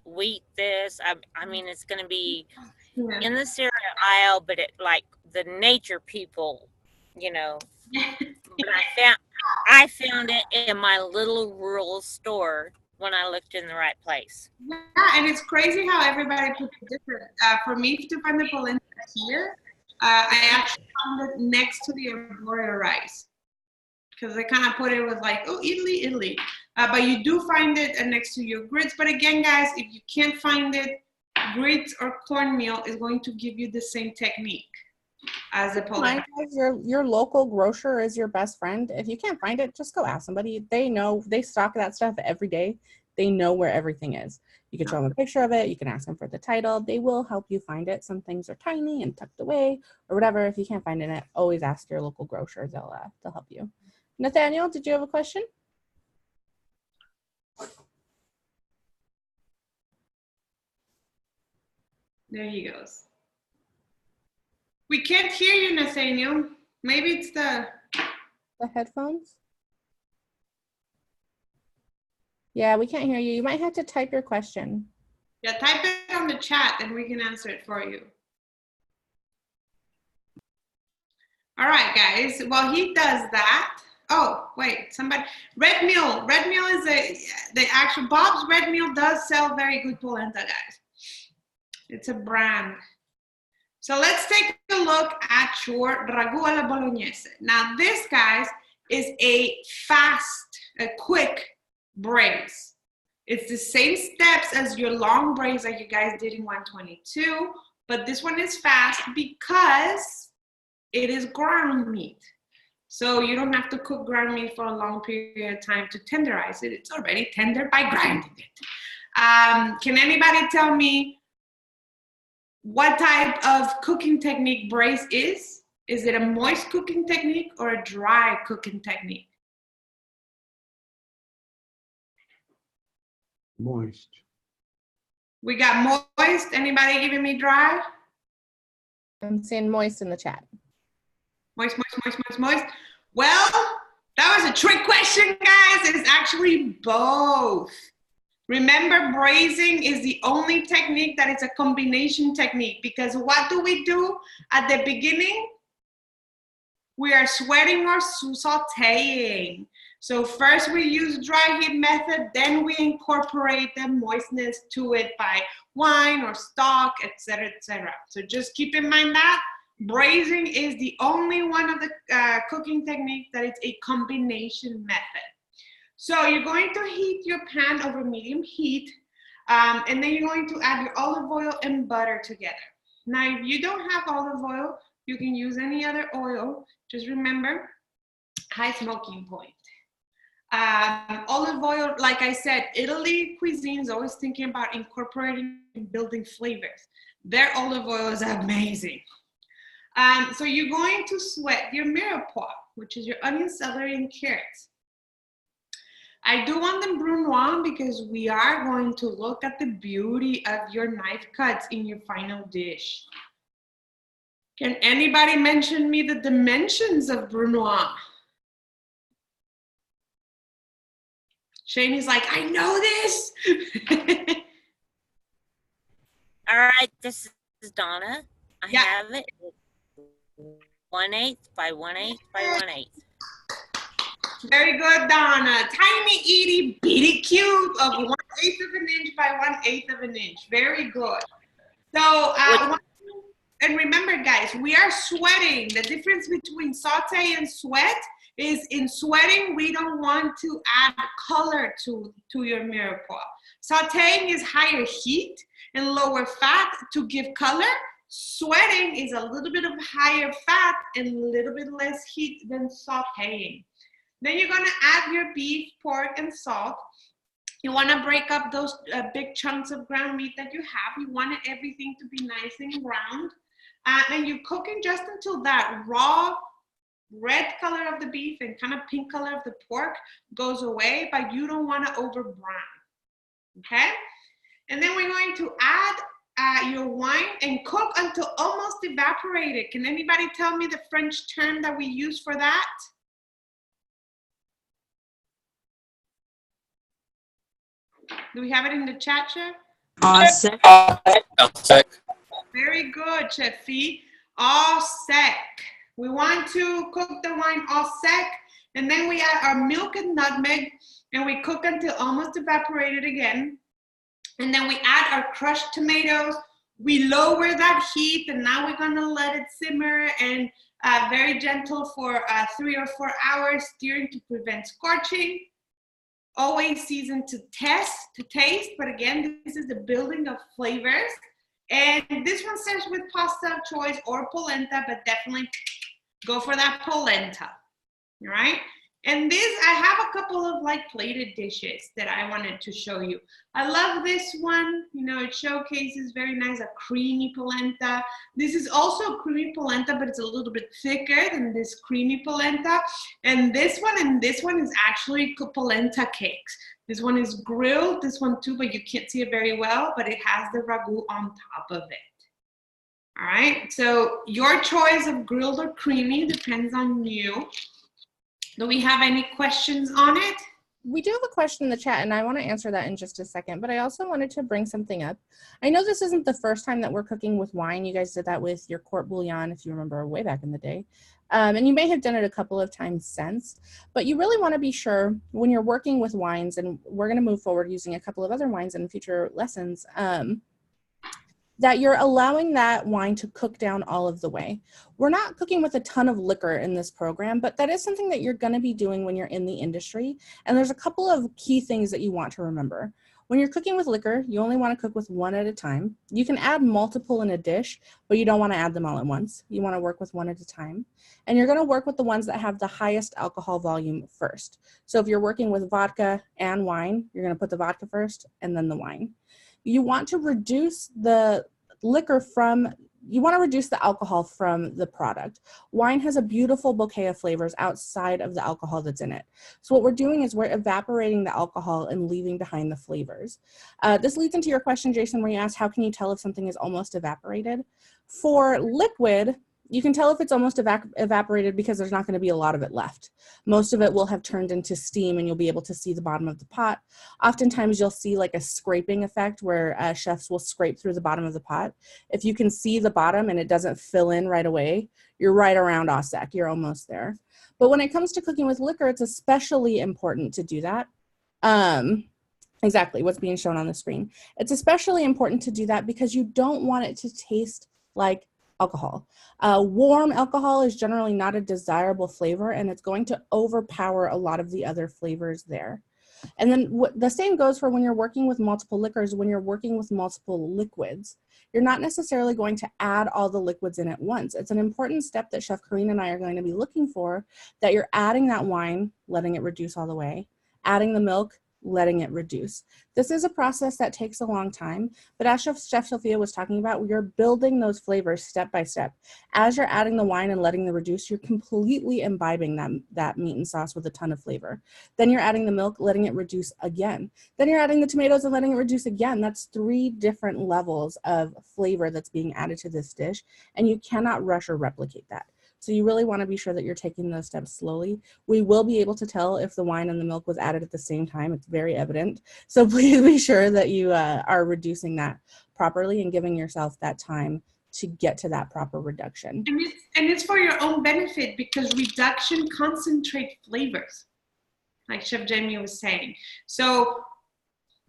S3: wheat this. I mean, it's going to be in the cereal aisle, but it like the nature people, you know. But I found it in my little rural store when I looked in the right place.
S1: Yeah, and it's crazy how everybody puts it different. For me to find the polenta here, I actually found it next to the arborio rice because they kind of put it with like, oh, Italy. But you do find it next to your grits. But again, guys, if you can't find it, grits or cornmeal is going to give you the same technique as the polenta.
S2: Your local grocer is your best friend. If you can't find it, just go ask somebody. They know, they stock that stuff every day. They know where everything is. You can show them a picture of it. You can ask them for the title. They will help you find it. Some things are tiny and tucked away or whatever. If you can't find it, always ask your local grocer. They'll help you. Nathaniel, did you have a question?
S1: There he goes. We can't hear you, Nathaniel. Maybe it's the
S2: headphones? Yeah, we can't hear you. You might have to type your question.
S1: Yeah, type it on the chat and we can answer it for you. All right, guys. While he does that, oh, wait, somebody, Red Mill. Red Mill is the actual, Bob's Red Mill does sell very good polenta, guys. It's a brand. So let's take a look at your ragu alla bolognese. Now this, guys, is a quick braise. It's the same steps as your long braise that you guys did in 122, but this one is fast because it is ground meat. So you don't have to cook ground meat for a long period of time to tenderize it. It's already tender by grinding it. Can anybody tell me what type of cooking technique braise is? Is it a moist cooking technique or a dry cooking technique?
S4: Moist.
S1: We got moist. Anybody giving me dry?
S2: I'm seeing moist in the chat.
S1: Moist, moist, moist, moist, moist. Well, that was a trick question, guys. It's actually both. Remember, braising is the only technique that is a combination technique, because what do we do at the beginning? We are sweating or sauteing. So first we use dry heat method, then we incorporate the moistness to it by wine or stock, etc., etc. So just keep in mind that braising is the only one of the cooking techniques that it's a combination method. So you're going to heat your pan over medium heat, and then you're going to add your olive oil and butter together. Now, if you don't have olive oil, you can use any other oil. Just remember, high smoking point. Olive oil, like I said, Italy cuisine is always thinking about incorporating and building flavors. Their olive oil is amazing. So you're going to sweat your mirepoix, which is your onion, celery, and carrots. I do want them brunoise because we are going to look at the beauty of your knife cuts in your final dish. Can anybody mention me the dimensions of brunoise? Shane's like, I know this.
S3: All right, this is Donna. I
S1: Yeah.
S3: have it 1/8 by 1/8 by 1/8.
S1: Very good, Donna. Tiny, itty, bitty cube of 1/8 of an inch by 1/8 of an inch. Very good. So, and remember, guys, we are sweating. The difference between saute and sweat is in sweating, we don't want to add color to your mirepoix. Sauteing is higher heat and lower fat to give color. Sweating is a little bit of higher fat and a little bit less heat than sauteing. Then you're gonna add your beef, pork, and salt. You wanna break up those big chunks of ground meat that you have. You want everything to be nice and brown. And you're cooking just until that raw red color of the beef and kind of pink color of the pork goes away, but you don't want to over brown, okay? And then we're going to add your wine and cook until almost evaporated. Can anybody tell me the French term that we use for that? Do we have it in the chat, Chef?
S5: Sec.
S1: Very good, Chef Fee. Au sec. We want to cook the wine au sec, and then we add our milk and nutmeg, and we cook until almost evaporated again. And then we add our crushed tomatoes. We lower that heat, and now we're gonna let it simmer and very gentle for 3 or 4 hours, stirring to prevent scorching. Always season to taste, but again, this is the building of flavors. And this one serves with pasta of choice or polenta, but definitely go for that polenta, all right? And this, I have a couple of like plated dishes that I wanted to show you. I love this one, you know, it showcases very nice, a creamy polenta. This is also creamy polenta, but it's a little bit thicker than this creamy polenta. And this one is actually polenta cakes. This one is grilled, this one too, but you can't see it very well, but it has the ragu on top of it. All right, so your choice of grilled or creamy depends on you. Do we have any questions on it?
S2: we do have a question in the chat, and I want to answer that in just a second, but I also wanted to bring something up. I know this isn't the first time that we're cooking with wine. You guys did that with your court bouillon, if you remember, way back in the day. And you may have done it a couple of times since, but you really want to be sure when you're working with wines, and we're going to move forward using a couple of other wines in future lessons, that you're allowing that wine to cook down all of the way. We're not cooking with a ton of liquor in this program, but that is something that you're going to be doing when you're in the industry. And there's a couple of key things that you want to remember. When you're cooking with liquor, you only want to cook with one at a time. You can add multiple in a dish, but you don't want to add them all at once. You want to work with one at a time. And you're going to work with the ones that have the highest alcohol volume first. So if you're working with vodka and wine, you're going to put the vodka first and then the wine. You want to reduce the liquor you want to reduce the alcohol from the product. Wine has a beautiful bouquet of flavors outside of the alcohol that's in it. So what we're doing is we're evaporating the alcohol and leaving behind the flavors. This leads into your question, Jason, where you asked, how can you tell if something is almost evaporated? For liquid, you can tell if it's almost evaporated because there's not going to be a lot of it left. Most of it will have turned into steam and you'll be able to see the bottom of the pot. Oftentimes you'll see like a scraping effect where chefs will scrape through the bottom of the pot. If you can see the bottom and it doesn't fill in right away, you're right around au sec, you're almost there. But when it comes to cooking with liquor, it's especially important to do that. Exactly what's being shown on the screen. It's especially important to do that because you don't want it to taste like alcohol. Warm alcohol is generally not a desirable flavor, and it's going to overpower a lot of the other flavors there. And then the same goes for when you're working with multiple liquors, when you're working with multiple liquids. You're not necessarily going to add all the liquids in at once. It's an important step that Chef Karina and I are going to be looking for, that you're adding that wine, letting it reduce all the way, adding the milk, letting it reduce. This is a process that takes a long time, but as Chef Sophia was talking about, you're building those flavors step by step. As you're adding the wine and letting the reduce, you're completely imbibing that meat and sauce with a ton of flavor. Then you're adding the milk, letting it reduce again. Then you're adding the tomatoes and letting it reduce again. That's 3 different levels of flavor that's being added to this dish, and you cannot rush or replicate that. So you really want to be sure that you're taking those steps slowly. We will be able to tell if the wine and the milk was added at the same time. It's very evident. So please be sure that you are reducing that properly and giving yourself that time to get to that proper reduction.
S1: And it's for your own benefit, because reduction concentrates flavors, like Chef Jamie was saying. So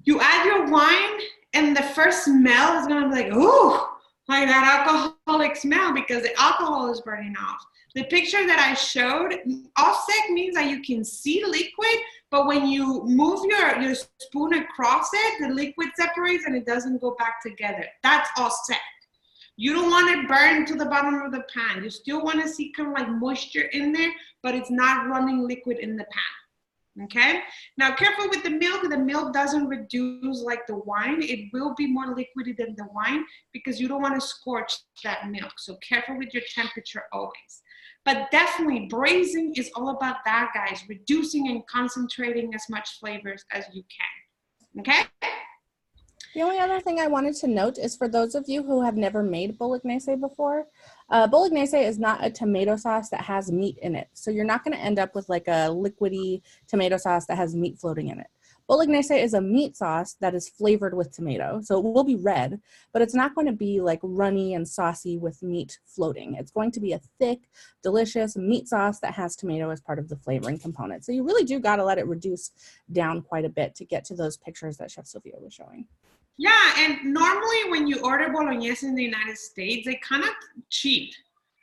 S1: you add your wine and the first smell is gonna be like, ooh, like that alcoholic smell, because the alcohol is burning off. The picture that I showed, au sec means that you can see liquid, but when you move your spoon across it, the liquid separates and it doesn't go back together. That's au sec. You don't want it burned to the bottom of the pan. You still want to see kind of like moisture in there, but it's not running liquid in the pan. Okay, now careful with the milk. The milk doesn't reduce like the wine. It will be more liquidy than the wine because you don't want to scorch that milk. So careful with your temperature always. But definitely braising is all about that, guys. Reducing and concentrating as much flavors as you can. Okay?
S2: The only other thing I wanted to note is for those of you who have never made bolognese before, bolognese is not a tomato sauce that has meat in it. So you're not going to end up with like a liquidy tomato sauce that has meat floating in it. Bolognese is a meat sauce that is flavored with tomato. So it will be red, but it's not going to be like runny and saucy with meat floating. It's going to be a thick, delicious meat sauce that has tomato as part of the flavoring component. So you really do got to let it reduce down quite a bit to get to those pictures that Chef Sophia was showing.
S1: Yeah, and normally when you order bolognese in the United States, they kind of cheat.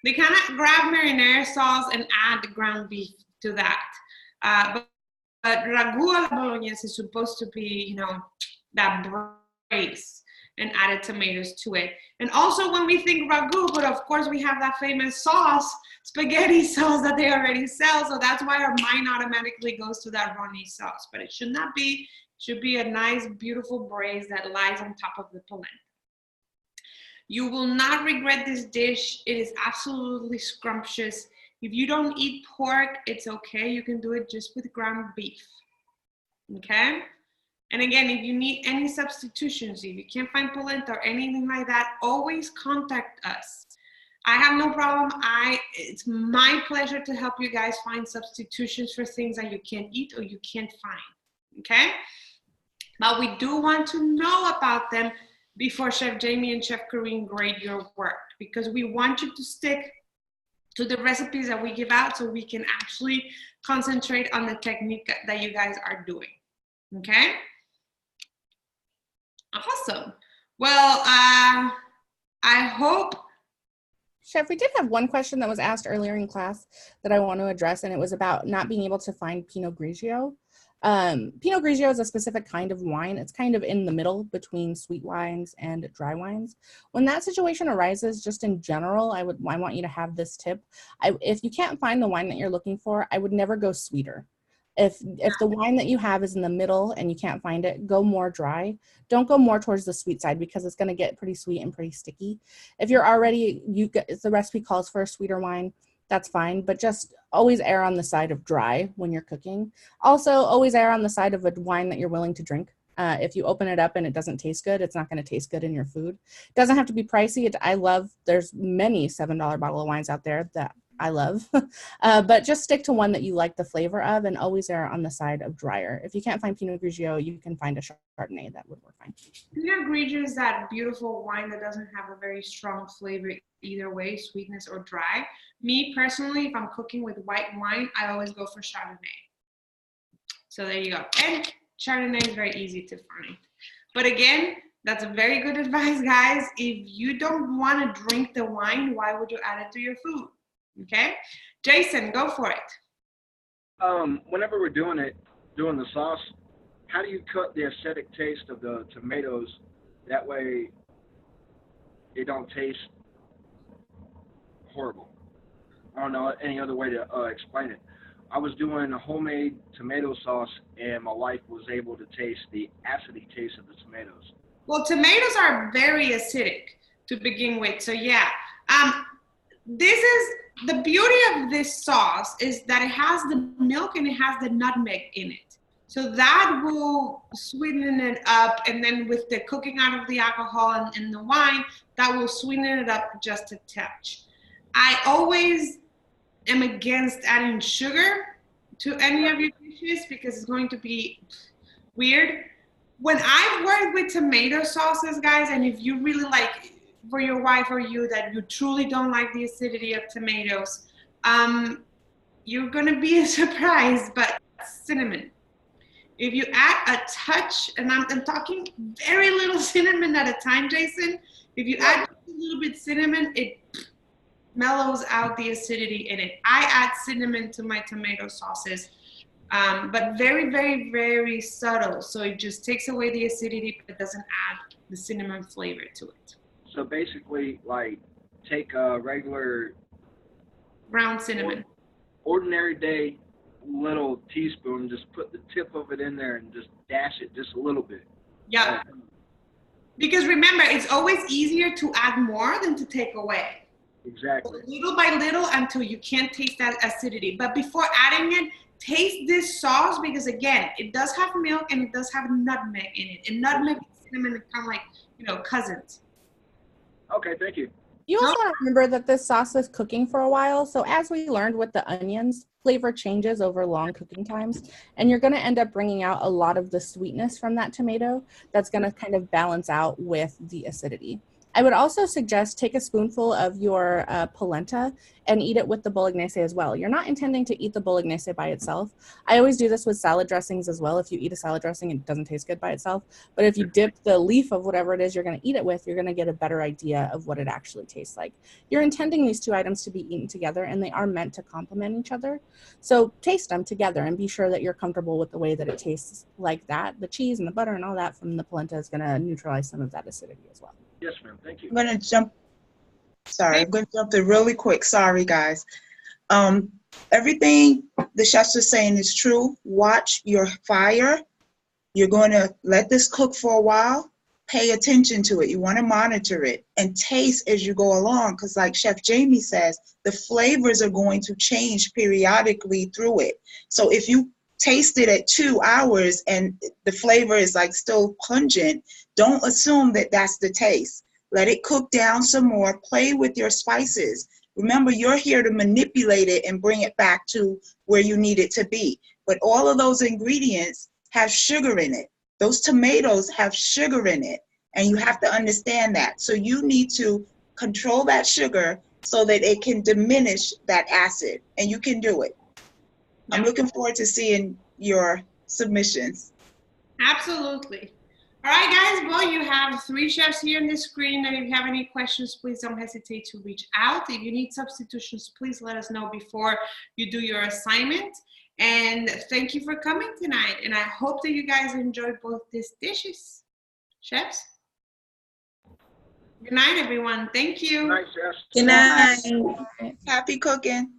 S1: They kind of grab marinara sauce and add the ground beef to that. But ragu alla bolognese is supposed to be, you know, that braise and added tomatoes to it. And also when we think ragu, but of course we have that famous sauce, spaghetti sauce that they already sell. So that's why our mind automatically goes to that runny sauce. But it should not be. Should be a nice, beautiful braise that lies on top of the polenta. You will not regret this dish. It is absolutely scrumptious. If you don't eat pork, it's okay. You can do it just with ground beef, okay? And again, if you need any substitutions, if you can't find polenta or anything like that, always contact us. I have no problem. It's my pleasure to help you guys find substitutions for things that you can't eat or you can't find. okay? But we do want to know about them before Chef Jamie and Chef Corinne grade your work, because we want you to stick to the recipes that we give out so we can actually concentrate on the technique that you guys are doing, okay? Awesome. Well, I hope.
S2: Chef, we did have one question that was asked earlier in class that I want to address, and it was about not being able to find Pinot Grigio. Pinot Grigio is a specific kind of wine. It's kind of in the middle between sweet wines and dry wines. When that situation arises, just in general, I want you to have this tip. If you can't find the wine that you're looking for, I would never go sweeter. If the wine that you have is in the middle and you can't find it, go more dry. Don't go more towards the sweet side because it's going to get pretty sweet and pretty sticky. If you're already, the recipe calls for a sweeter wine, that's fine, but just always err on the side of dry when you're cooking. Also, always err on the side of a wine that you're willing to drink. If you open it up and it doesn't taste good, it's not going to taste good in your food. It doesn't have to be pricey. There's many $7 bottle of wines out there that I love, but just stick to one that you like the flavor of and always err on the side of drier. If you can't find Pinot Grigio, you can find a Chardonnay that would work fine.
S1: Pinot Grigio is that beautiful wine that doesn't have a very strong flavor either way, sweetness or dry. Me personally, if I'm cooking with white wine, I always go for Chardonnay. So there you go. And Chardonnay is very easy to find. But again, that's a very good advice, guys. If you don't want to drink the wine, why would you add it to your food? Okay, Jason, go for it.
S4: Whenever we're doing the sauce, how do you cut the acidic taste of the tomatoes? That way, it don't taste horrible. I don't know any other way to explain it. I was doing a homemade tomato sauce, and my wife was able to taste the acidic taste of the tomatoes.
S1: Well, tomatoes are very acidic to begin with, so yeah. This is the beauty of this sauce is that it has the milk and it has the nutmeg in it. So that will sweeten it up, and then with the cooking out of the alcohol and the wine, that will sweeten it up just a touch. I always am against adding sugar to any of your dishes because it's going to be weird. When I've worked with tomato sauces, guys, and if you really like, for your wife or you, that you truly don't like the acidity of tomatoes, you're gonna be surprised, but cinnamon. If you add a touch, and I'm talking very little cinnamon at a time, Jason, if you add a little bit cinnamon, it mellows out the acidity in it. I add cinnamon to my tomato sauces, but very, very, very subtle. So it just takes away the acidity, but doesn't add the cinnamon flavor to it.
S4: So basically, like, take a regular
S1: ground cinnamon,
S4: ordinary day little teaspoon, just put the tip of it in there and just dash it just a little bit.
S1: Yeah. Because remember, it's always easier to add more than to take away.
S4: Exactly.
S1: So little by little until you can't taste that acidity. But before adding it, taste this sauce because again, it does have milk and it does have nutmeg in it. And nutmeg and cinnamon are kind of like, cousins.
S4: Okay, thank you.
S2: You also want to remember that this sauce is cooking for a while. So as we learned with the onions, flavor changes over long cooking times. And you're going to end up bringing out a lot of the sweetness from that tomato that's going to kind of balance out with the acidity. I would also suggest take a spoonful of your polenta and eat it with the bolognese as well. You're not intending to eat the bolognese by itself. I always do this with salad dressings as well. If you eat a salad dressing, it doesn't taste good by itself. But if you dip the leaf of whatever it is you're going to eat it with, you're going to get a better idea of what it actually tastes like. You're intending these two items to be eaten together, and they are meant to complement each other. So taste them together and be sure that you're comfortable with the way that it tastes like that. The cheese and the butter and all that from the polenta is going to neutralize some of that acidity as well.
S4: Yes, ma'am. Thank you.
S5: I'm going to jump in really quick. Sorry, guys. Everything the chefs are saying is true. Watch your fire. You're going to let this cook for a while. Pay attention to it. You want to monitor it and taste as you go along because like Chef Jamie says, the flavors are going to change periodically through it. So if you taste it at 2 hours and the flavor is like still pungent, don't assume that that's the taste. Let it cook down some more. Play with your spices. Remember, you're here to manipulate it and bring it back to where you need it to be. But all of those ingredients have sugar in it. Those tomatoes have sugar in it, and you have to understand that. So you need to control that sugar so that it can diminish that acid, and you can do it. I'm looking forward to seeing your submissions.
S1: Absolutely. All right, guys. Well, you have 3 chefs here on the screen, and if you have any questions, please don't hesitate to reach out. If you need substitutions, please let us know before you do your assignment. And thank you for coming tonight. And I hope that you guys enjoyed both these dishes. Chefs? Good night, everyone. Thank you.
S4: Nice, yes.
S5: Good night. Happy cooking.